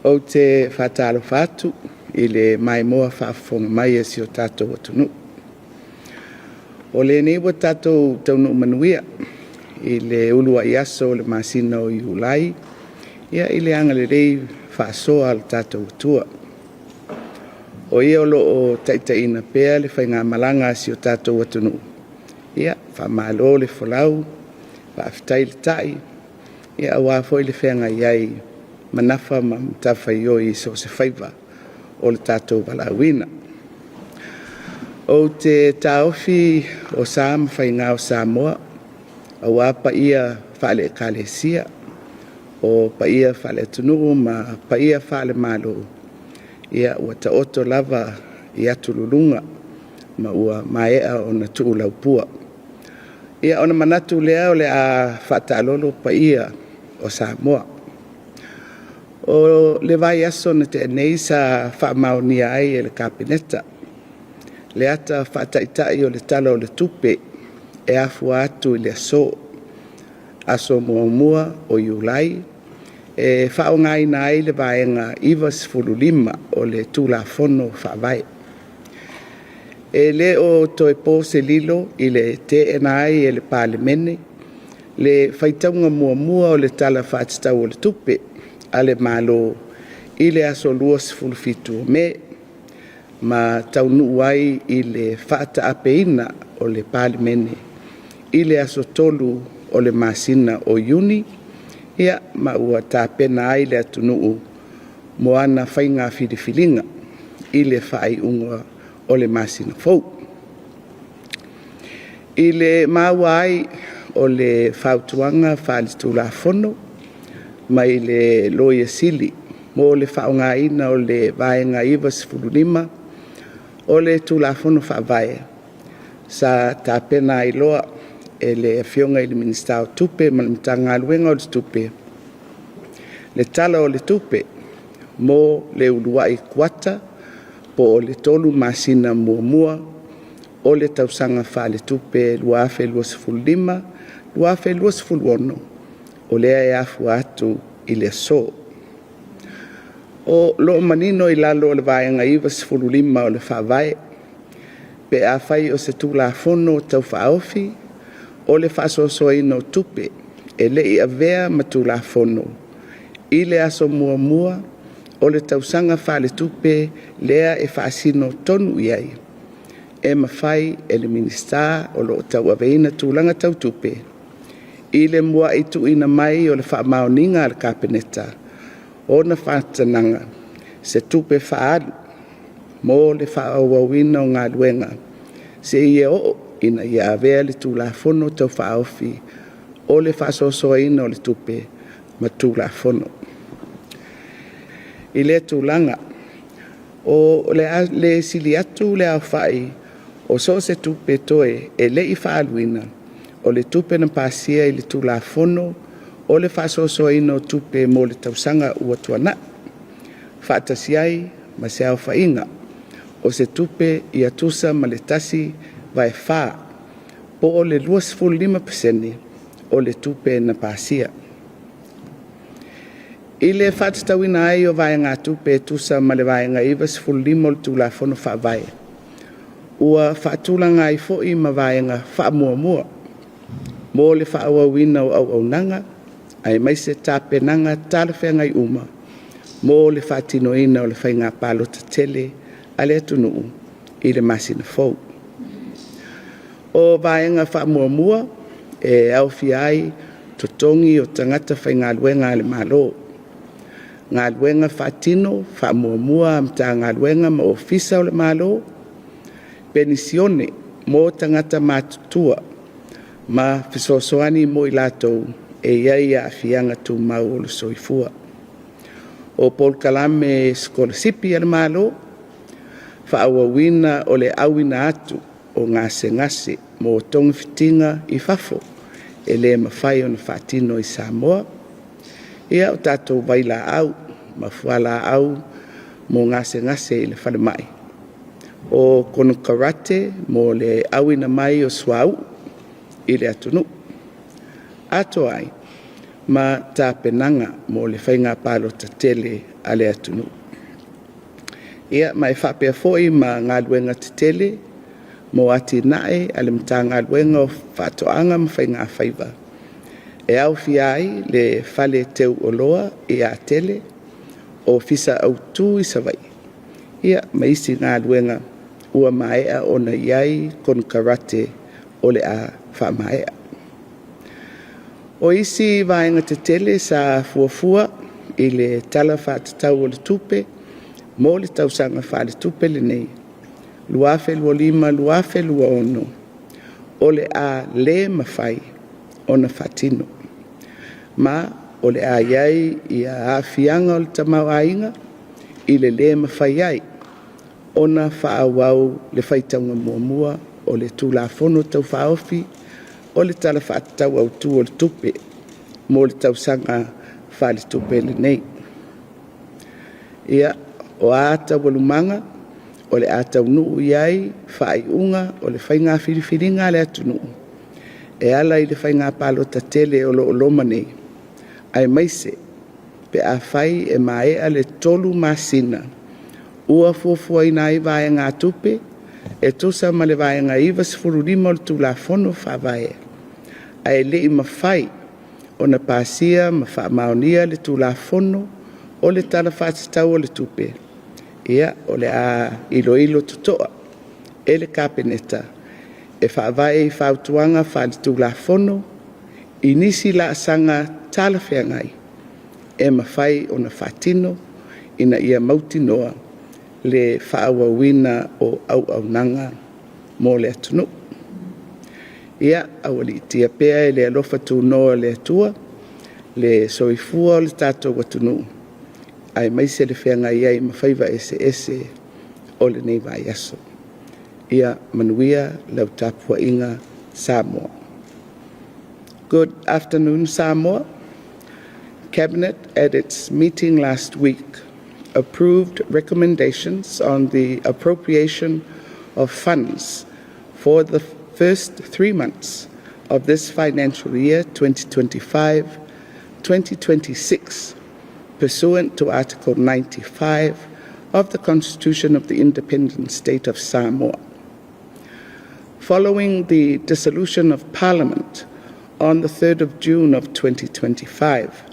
o te whatalo whatu I le mai moa whaafonga mai e si o tātou atunu. O le newa tātou taunu manuia I le ulua I aso le masina o Iulai, ia I le anga le rei whaasoa al tātou atua. O ia o loo taitaina pēa le whainga malanga si o tātou atunu. Ia, whamalo le whalau, whaafitai le tai, ia awa foi le whenga iai manafa ma mtafa ioi so se whaiva o le tātou walawina. O te taofi o Sam whainga o Samoa, awa pa ia whale kalesia, o pa ia whale tunuru ma pa ia whale malo. Ia ua ta oto lava I atu lulunga, ma ua maea o na tuu laupua. Ia ona manatu lea o le a whatalolo pa ia o Samoa. O le vai aso na te nei sa whaamaunia ai e le kapineta. Le ata whaataitai o le tala o le tupe e afua atu I le aso mua o Iulai. E whaongai nai le vaenga Ivas Fululima o le tula fono whaavai. E le o toe po se lilo I le te enai e le palemene, le whaitaunga mua o le tala whaatitau o le tupe, a le malo I le aso luas fulfitu me, ma taunu ai I le whaata apeina o le palemene, I le aso tolu o le masina o Iuni, ia ma ua tāpena ai le atunuu moana whainga whiriwhiringa I le whai unga o le masina fau. I le maua ai o le whautuanga whalitula fono mai le loia sili mo le whaonga ina o le vaenga Ivas Fululima o le tula fono whaavae sa tāpena I loa e le fionga I le minista o tupe ma le mtanga aluenga o le tupe. Le tala o le tupe mo le uluai kuata po o le tolu masina mua o le tausanga wha le tupe luafe luasfulima, luafe luasfuluono o lea e afu atu I le so. O lo manino I lalo o le vaenga Ivas Fululima o le whaavae pe a whai o se tula fono tau whaofi o le whasosoa ino tupe e le I avea ma tula fono I le aso mua o le tausanga wha le tupe lea e whaasino tonu iai e mawhai e le minista o lo tau aveina tūlanga tau tupe I le mua I tuina mai o le wha maoninga al kapeneta o na whatananga se tupe whaalu mo le wha awawina o ngā luenga se ie o ina ia avea le tūla fono tau whaofi o le whasosoa ina o le tupe ma tūla fono. I le tūlanga o le sili atu le au whai o so se tupe toe e le I whaaluina o le tupe na pasia I le tūla fono o le whasosoa ina o tupe mo le tausanga ua tuana. Whaatasiai ma se au whainga o se tupe I atusa ma le tasi vai wha po o le 25% o le tupe na pasia. I le whatatawina ai o vai ngā tupe tusa ma le vai ngā Ivas Fululima o le tūla fono whaavai. Ua whaatulanga I fo'i ma vai ngā whaamua mo le whaawawina o au nanga ai mai se tāpenanga tālawhenga I uma mo le whaatinoina o le whainga pālota tele a le atunuu I le masina fau. O vaenga whaamua e au fiai totongi o tangata whainga luenga le malo. Ngā luenga whaatino, whaamua mta ngā luenga ma ofisa o le malo. Penisione mo tangata mātutua ma fisosoani mo I latou e iai a fianga tu mau o le soifua. O Paul Kalame skolasipi al malo, whaawawina o le awina atu o ngase mo tonga fitinga I fafo e le mawhai o na whaatino I Samoa. Ia o tātou waila au, mawhala au mo ngase I le whale mai. O kono karate mo le awina mai o swau I le atunu. Ato ai, ma tāpenanga mo le whainga pālota tele a le atunu. Ia mai whapea foi ma ngā luenga te tele, mo ati nae ale mta ngā luenga o whatoanga mwhai ngā whaiva. E au fiai le whale teu o loa i a tele o fisa au tū i savai. Ia mai isi ngā luenga ua maea o na iai kon karate o le a whamaea. O isi vaenga te tele sa fuafua i le tala whātatau o le tupe, mo le tausanga whale tupe le nei. Luafe lua lima, luafe lua ono. O le a le mawhai o na whatino. Ma o le a iai i a awhianga o le tamau ainga i le mawhai ai. O na whaawau le whaitaunga muamua o le tūlafono tau whaofi o le tala whātatau au tū o le tupe mo le tausanga whale tupe le nei. Ia o ata walumanga o le ata unuu iai whai unga o le whainga whiriwhiringa le atunu. E ala i le whainga palo ta tele o lo loma nei. Ai maise pe a whai e maea le tolu masina. Ua fuafua ina i vae ngā tupe e tosa ma le vae ngā iwa sifururima o le tūlafono whavae. Ai le i mawhai o na pāsia ma whaamaonia le tūlafono o le tala whātatau o le tupe. Ia o le a ilo tutoa e le kapeneta e whaavae i whautuanga whale tūlafono i nisi la asanga tala whiangai e mawhai o na whatino ina ia mautinoa le whaawawina o au nanga mo le atunu. Ia awali tia pea e le alofa tūnoa le atua, le soifua o le tātou watunu. Ai maise le whianga iai mawhaiva ese o le nei vai aso. Ia manuia lau tāpua inga Samoa. Good afternoon, Samoa. Cabinet at its meeting last week approved recommendations on the appropriation of funds for the first 3 months of this financial year 2025-2026 pursuant to Article 95 of the Constitution of the Independent State of Samoa. Following the dissolution of Parliament on the 3rd of June of 2025,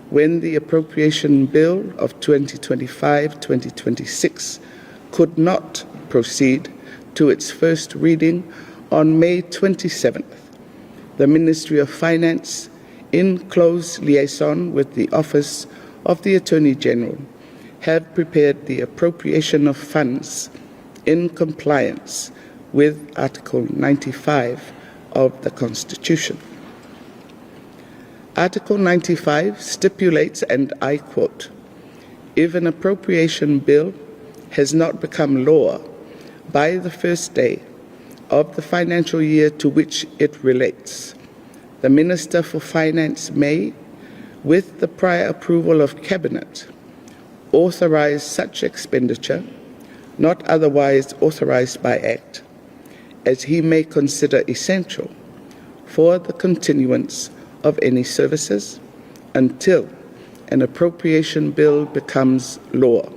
when the Appropriation Bill of 2025-2026 could not proceed to its first reading on May 27th, the Ministry of Finance, in close liaison with the Office of the Attorney General, have prepared the appropriation of funds in compliance with Article 95 of the Constitution. Article 95 stipulates, and I quote, "If an appropriation bill has not become law by the first day of the financial year to which it relates, the Minister for Finance may, with the prior approval of Cabinet, authorize such expenditure, not otherwise authorized by Act, as he may consider essential for the continuance of any services until an appropriation bill becomes law,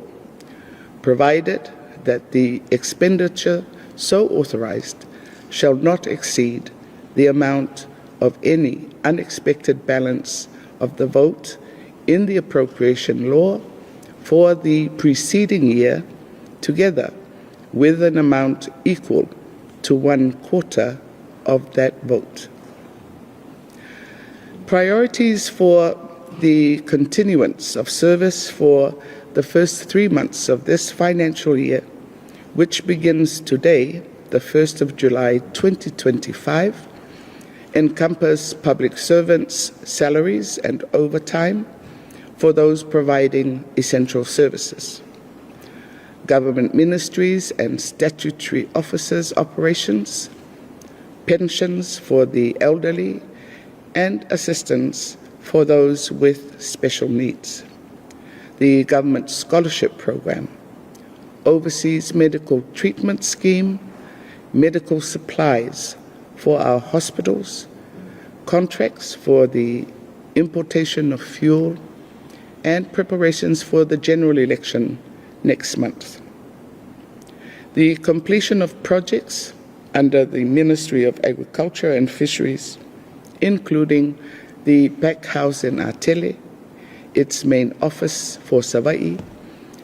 provided that the expenditure so authorized shall not exceed the amount of any unexpected balance of the vote in the appropriation law for the preceding year, together with an amount equal to 1/4 of that vote." Priorities for the continuance of service for the first 3 months of this financial year, which begins today, the 1st of July 2025, encompass public servants' salaries and overtime for those providing essential services, government ministries and statutory officers' operations, pensions for the elderly, and assistance for those with special needs, the government scholarship program, overseas medical treatment scheme, medical supplies for our hospitals, contracts for the importation of fuel, and preparations for the general election next month. The completion of projects under the Ministry of Agriculture and Fisheries, including the back house in Atele, its main office for Savai'i,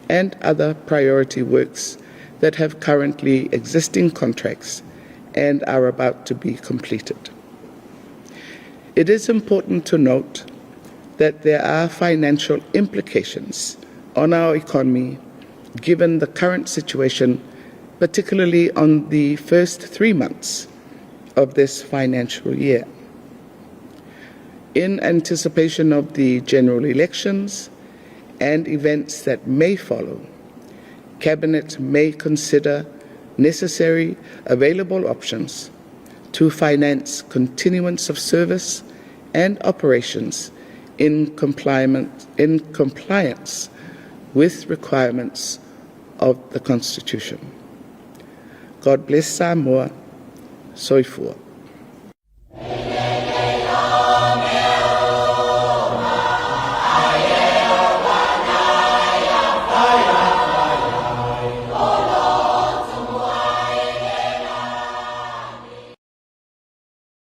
and other priority works that have currently existing contracts and are about to be completed. It is important to note that there are financial implications on our economy given the current situation, particularly on the first 3 months of this financial year. In anticipation of the general elections and events that may follow, Cabinet may consider necessary available options to finance continuance of service and operations in compliance with requirements of the Constitution. God bless Samoa. Soifua.